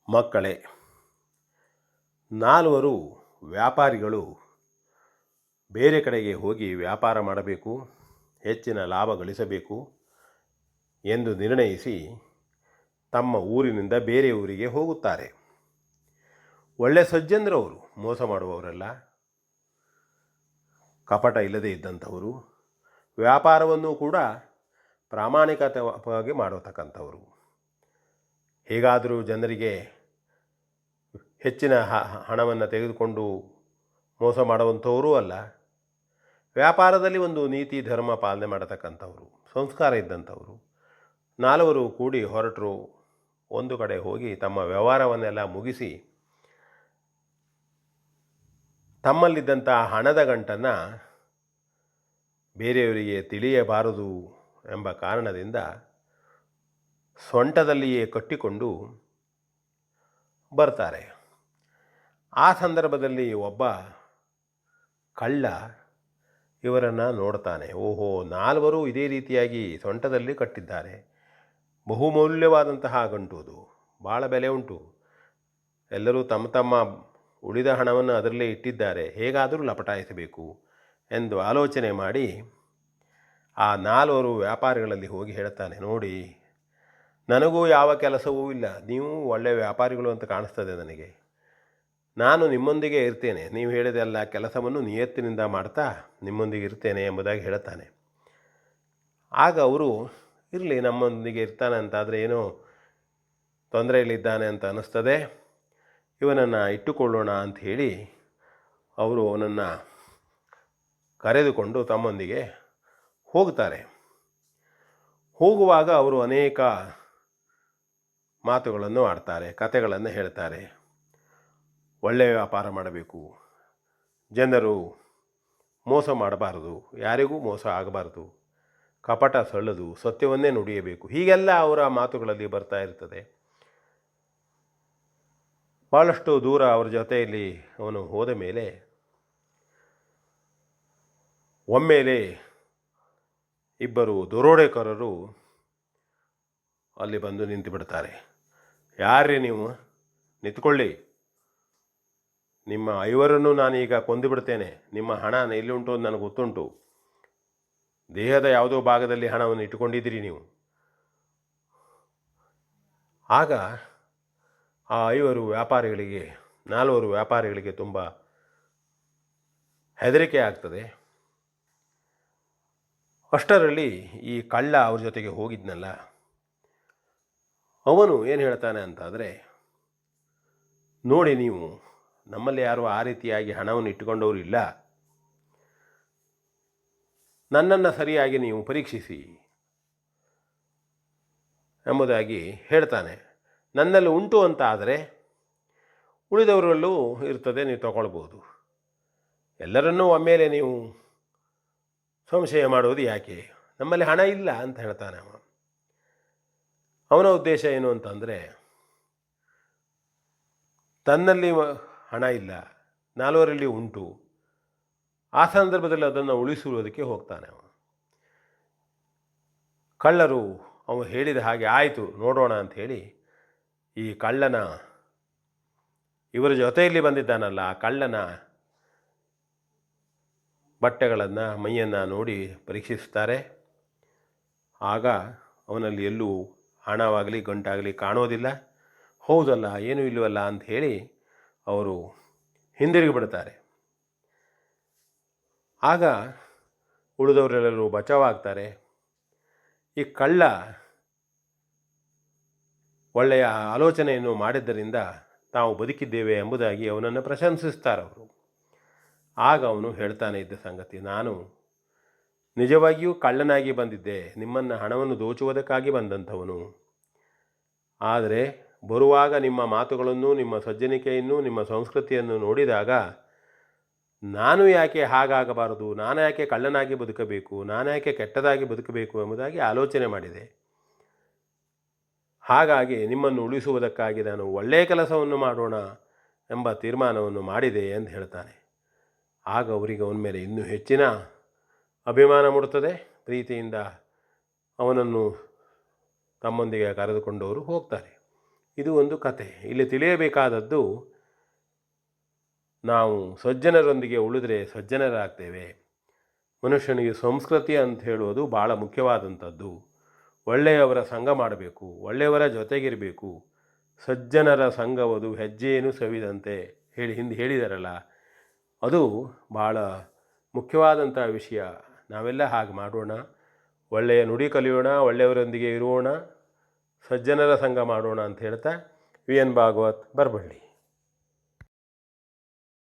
ಮಕ್ಕಳೇ, ನಾಲ್ವರು ವ್ಯಾಪಾರಿಗಳು ಬೇರೆ ಕಡೆಗೆ ಹೋಗಿ ವ್ಯಾಪಾರ ಮಾಡಬೇಕು, ಹೆಚ್ಚಿನ ಲಾಭ ಗಳಿಸಬೇಕು ಎಂದು ನಿರ್ಣಯಿಸಿ ತಮ್ಮ ಊರಿನಿಂದ ಬೇರೆ ಊರಿಗೆ ಹೋಗುತ್ತಾರೆ. ಒಳ್ಳೆ ಸಜ್ಜನರವರು, ಮೋಸ ಮಾಡುವವರಲ್ಲ, ಕಪಟ ಇಲ್ಲದೇ ಇದ್ದಂಥವರು, ವ್ಯಾಪಾರವನ್ನು ಕೂಡ ಪ್ರಾಮಾಣಿಕವಾಗಿ ಮಾಡತಕ್ಕಂಥವರು. ಹೇಗಾದರೂ ಜನರಿಗೆ ಹೆಚ್ಚಿನ ಹಣವನ್ನು ತೆಗೆದುಕೊಂಡು ಮೋಸ ಮಾಡುವಂಥವರೂ ಅಲ್ಲ, ವ್ಯಾಪಾರದಲ್ಲಿ ಒಂದು ನೀತಿ ಧರ್ಮ ಪಾಲನೆ ಮಾಡತಕ್ಕಂಥವರು, ಸಂಸ್ಕಾರ ಇದ್ದಂಥವರು. ನಾಲ್ವರು ಕೂಡಿ ಹೊರಟರು. ಒಂದು ಕಡೆ ಹೋಗಿ ತಮ್ಮ ವ್ಯವಹಾರವನ್ನೆಲ್ಲ ಮುಗಿಸಿ ತಮ್ಮಲ್ಲಿದ್ದಂಥ ಹಣದ ಗಂಟನ್ನು ಬೇರೆಯವರಿಗೆ ತಿಳಿಯಬಾರದು ಎಂಬ ಕಾರಣದಿಂದ ಸೊಂಟದಲ್ಲಿಯೇ ಕಟ್ಟಿಕೊಂಡು ಬರ್ತಾರೆ. ಆ ಸಂದರ್ಭದಲ್ಲಿ ಒಬ್ಬ ಕಳ್ಳ ಇವರನ್ನು ನೋಡ್ತಾನೆ. ಓಹೋ, ನಾಲ್ವರು ಇದೇ ರೀತಿಯಾಗಿ ಸೊಂಟದಲ್ಲಿ ಕಟ್ಟಿದ್ದಾರೆ, ಬಹುಮೌಲ್ಯವಾದಂತಹ ಗಂಟು, ಅದು ಭಾಳ ಬೆಲೆ ಉಂಟು, ಎಲ್ಲರೂ ತಮ್ಮ ತಮ್ಮ ಉಳಿದ ಹಣವನ್ನು ಅದರಲ್ಲೇ ಇಟ್ಟಿದ್ದಾರೆ, ಹೇಗಾದರೂ ಲಪಟಾಯಿಸಬೇಕು ಎಂದು ಆಲೋಚನೆ ಮಾಡಿ ಆ ನಾಲ್ವರು ವ್ಯಾಪಾರಿಗಳಲ್ಲಿ ಹೋಗಿ ಹೇಳ್ತಾನೆ, ನೋಡಿ, ನನಗೂ ಯಾವ ಕೆಲಸವೂ ಇಲ್ಲ, ನೀವು ಒಳ್ಳೆಯ ವ್ಯಾಪಾರಿಗಳು ಅಂತ ಕಾಣಿಸ್ತದೆ ನನಗೆ, ನಾನು ನಿಮ್ಮೊಂದಿಗೆ ಇರ್ತೇನೆ, ನೀವು ಹೇಳಿದೆಲ್ಲ ಕೆಲಸವನ್ನು ನಿಯತ್ತಿನಿಂದ ಮಾಡ್ತಾ ನಿಮ್ಮೊಂದಿಗೆ ಇರ್ತೇನೆ ಎಂಬುದಾಗಿ ಹೇಳ್ತಾನೆ. ಆಗ ಅವರು, ಇರಲಿ, ನಮ್ಮೊಂದಿಗೆ ಇರ್ತಾನೆ ಅಂತಾದರೆ ಏನೋ ತೊಂದರೆಯಲ್ಲಿದ್ದಾನೆ ಅಂತ ಅನ್ನಿಸ್ತದೆ, ಇವನನ್ನು ಇಟ್ಟುಕೊಳ್ಳೋಣ ಅಂಥೇಳಿ ಅವರು ಅವನನ್ನು ಕರೆದುಕೊಂಡು ತಮ್ಮೊಂದಿಗೆ ಹೋಗ್ತಾರೆ. ಹೋಗುವಾಗ ಅವರು ಅನೇಕ ಮಾತುಗಳನ್ನು ಆಡ್ತಾರೆ, ಕತೆಗಳನ್ನು ಹೇಳ್ತಾರೆ. ಒಳ್ಳೆಯ ವ್ಯಾಪಾರ ಮಾಡಬೇಕು, ಜನರು ಮೋಸ ಮಾಡಬಾರದು, ಯಾರಿಗೂ ಮೋಸ ಆಗಬಾರದು, ಕಪಟ ಸಳ್ಳದು, ಸತ್ಯವನ್ನೇ ನುಡಿಯಬೇಕು, ಹೀಗೆಲ್ಲ ಅವರ ಮಾತುಗಳಲ್ಲಿ ಬರ್ತಾ ಇರ್ತದೆ. ಭಾಳಷ್ಟು ದೂರ ಅವರ ಜೊತೆಯಲ್ಲಿ ಅವನು ಹೋದ ಮೇಲೆ ಒಮ್ಮೆಲೆ ಇಬ್ಬರು ದರೋಡೆಕೋರರು ಅಲ್ಲಿ ಬಂದು ನಿಂತು ಬಿಡ್ತಾರೆ. ಯಾರ್ರೀ ನೀವು? ನಿಂತ್ಕೊಳ್ಳಿ, ನಿಮ್ಮ ಐವರನ್ನು ನಾನೀಗ ಕೊಂದು ಬಿಡ್ತೇನೆ, ನಿಮ್ಮ ಹಣ ಎಲ್ಲಿಯುಂಟು ಅಂತ ನನಗೆ ಗೊತ್ತುಂಟು, ದೇಹದ ಯಾವುದೋ ಭಾಗದಲ್ಲಿ ಹಣವನ್ನು ಇಟ್ಟುಕೊಂಡಿದ್ದೀರಿ ನೀವು. ಆಗ ಆ ನಾಲ್ವರು ವ್ಯಾಪಾರಿಗಳಿಗೆ ತುಂಬ ಹೆದರಿಕೆ ಆಗ್ತದೆ. ಅಷ್ಟರಲ್ಲಿ ಈ ಕಳ್ಳ ಅವ್ರ ಜೊತೆಗೆ ಹೋಗಿದ್ನಲ್ಲ, ಅವನು ಏನು ಹೇಳ್ತಾನೆ ಅಂತಾದರೆ, ನೋಡಿ, ನೀವು ನಮ್ಮಲ್ಲಿ ಯಾರು ಆ ರೀತಿಯಾಗಿ ಹಣವನ್ನು ಇಟ್ಟುಕೊಂಡವರು ಇಲ್ಲ, ನನ್ನನ್ನು ಸರಿಯಾಗಿ ನೀವು ಪರೀಕ್ಷಿಸಿ ಎಂಬುದಾಗಿ ಹೇಳ್ತಾನೆ. ನನ್ನಲ್ಲಿ ಉಂಟು ಅಂತ ಆದರೆ ಉಳಿದವರಲ್ಲೂ ಇರ್ತದೆ, ನೀವು ತಗೊಳ್ಬೋದು, ಎಲ್ಲರನ್ನೂ ಒಮ್ಮೆಲೆ ನೀವು ಸಂಶಯ ಮಾಡೋದು ಯಾಕೆ? ನಮ್ಮಲ್ಲಿ ಹಣ ಇಲ್ಲ ಅಂತ ಹೇಳ್ತಾನೆ ಅವ. ಅವನ ಉದ್ದೇಶ ಏನು ಅಂತಂದರೆ, ತನ್ನಲ್ಲಿ ಹಣ ಇಲ್ಲ, ನಾಲ್ವರಲ್ಲಿ ಉಂಟು, ಆ ಸಂದರ್ಭದಲ್ಲಿ ಅದನ್ನು ಉಳಿಸುವುದಕ್ಕೆ ಹೋಗ್ತಾನೆ ಅವ. ಕಳ್ಳರು ಅವನು ಹೇಳಿದ ಹಾಗೆ ಆಯಿತು ನೋಡೋಣ ಅಂಥೇಳಿ ಈ ಕಳ್ಳನ, ಇವರ ಜೊತೆಯಲ್ಲಿ ಬಂದಿದ್ದಾನಲ್ಲ ಆ ಕಳ್ಳನ ಬಟ್ಟೆಗಳನ್ನು, ಮೈಯನ್ನು ನೋಡಿ ಪರೀಕ್ಷಿಸ್ತಾರೆ. ಆಗ ಅವನಲ್ಲಿ ಎಲ್ಲೂ ಹಣವಾಗಲಿ ಗಂಟಾಗಲಿ ಕಾಣೋದಿಲ್ಲ. ಹೌದಲ್ಲ, ಏನೂ ಇಲ್ಲವಲ್ಲ ಅಂಥೇಳಿ ಅವರು ಹಿಂದಿರುಗಿ ಬಿಡ್ತಾರೆ. ಆಗ ಉಳಿದವರೆಲ್ಲರೂ ಬಚಾವಾಗ್ತಾರೆ. ಈ ಕಳ್ಳ ಒಳ್ಳೆಯ ಆಲೋಚನೆಯನ್ನು ಮಾಡಿದ್ದರಿಂದ ತಾವು ಬದುಕಿದ್ದೇವೆ ಎಂಬುದಾಗಿ ಅವನನ್ನು ಪ್ರಶಂಸಿಸ್ತಾರವರು. ಆಗ ಅವನು ಹೇಳ್ತಾನೆ ಇದ್ದ ಸಂಗತಿ, ನಾನು ನಿಜವಾಗಿಯೂ ಕಳ್ಳನಾಗಿ ಬಂದಿದ್ದೆ, ನಿಮ್ಮನ್ನು ಹಣವನ್ನು ದೋಚುವುದಕ್ಕಾಗಿ ಬಂದಂಥವನು, ಆದರೆ ಬರುವಾಗ ನಿಮ್ಮ ಮಾತುಗಳನ್ನು, ನಿಮ್ಮ ಸಜ್ಜನಿಕೆಯನ್ನು, ನಿಮ್ಮ ಸಂಸ್ಕೃತಿಯನ್ನು ನೋಡಿದಾಗ ನಾನು ಯಾಕೆ ಹಾಗಾಗಬಾರದು, ನಾನು ಯಾಕೆ ಕಳ್ಳನಾಗಿ ಬದುಕಬೇಕು, ನಾನು ಯಾಕೆ ಕೆಟ್ಟದಾಗಿ ಬದುಕಬೇಕು ಎಂಬುದಾಗಿ ಆಲೋಚನೆ ಮಾಡಿದೆ. ಹಾಗಾಗಿ ನಿಮ್ಮನ್ನು ಉಳಿಸುವುದಕ್ಕಾಗಿ ನಾನು ಒಳ್ಳೆಯ ಕೆಲಸವನ್ನು ಮಾಡೋಣ ಎಂಬ ತೀರ್ಮಾನವನ್ನು ಮಾಡಿದೆ ಎಂದು ಹೇಳ್ತಾನೆ. ಆಗ ಅವರಿಗೆ ಅವನ ಮೇಲೆ ಇನ್ನೂ ಹೆಚ್ಚಿನ ಅಭಿಮಾನ ಮೂಡುತ್ತದೆ. ಪ್ರೀತಿಯಿಂದ ಅವನನ್ನು ತಮ್ಮೊಂದಿಗೆ ಕರೆದುಕೊಂಡವರು ಹೋಗ್ತಾರೆ. ಇದು ಒಂದು ಕತೆ. ಇಲ್ಲಿ ತಿಳಿಯಬೇಕಾದದ್ದು, ನಾವು ಸಜ್ಜನರೊಂದಿಗೆ ಉಳಿದ್ರೆ ಸಜ್ಜನರಾಗ್ತೇವೆ. ಮನುಷ್ಯನಿಗೆ ಸಂಸ್ಕೃತಿ ಅಂತ ಹೇಳುವುದು ಭಾಳ ಮುಖ್ಯವಾದಂಥದ್ದು. ಒಳ್ಳೆಯವರ ಸಂಘ ಮಾಡಬೇಕು, ಒಳ್ಳೆಯವರ ಜೊತೆಗಿರಬೇಕು. ಸಜ್ಜನರ ಸಂಘವದು ಹೆಜ್ಜೆಯನ್ನು ಸವಿದಂತೆ ಹಿಂದೆ ಹೇಳಿದಾರಲ್ಲ, ಅದು ಭಾಳ ಮುಖ್ಯವಾದಂಥ ವಿಷಯ. ನಾವೆಲ್ಲ ಹಾಗೆ ಮಾಡೋಣ, ಒಳ್ಳೆಯ ನುಡಿ ಕಲಿಯೋಣ, ಒಳ್ಳೆಯವರೊಂದಿಗೆ ಇರೋಣ, ಸಜ್ಜನರ ಸಂಘ ಮಾಡೋಣ ಅಂತ ಹೇಳ್ತಾ ವಿ ಎನ್ ಭಾಗವತ್, ಬರಬಳ್ಳಿ.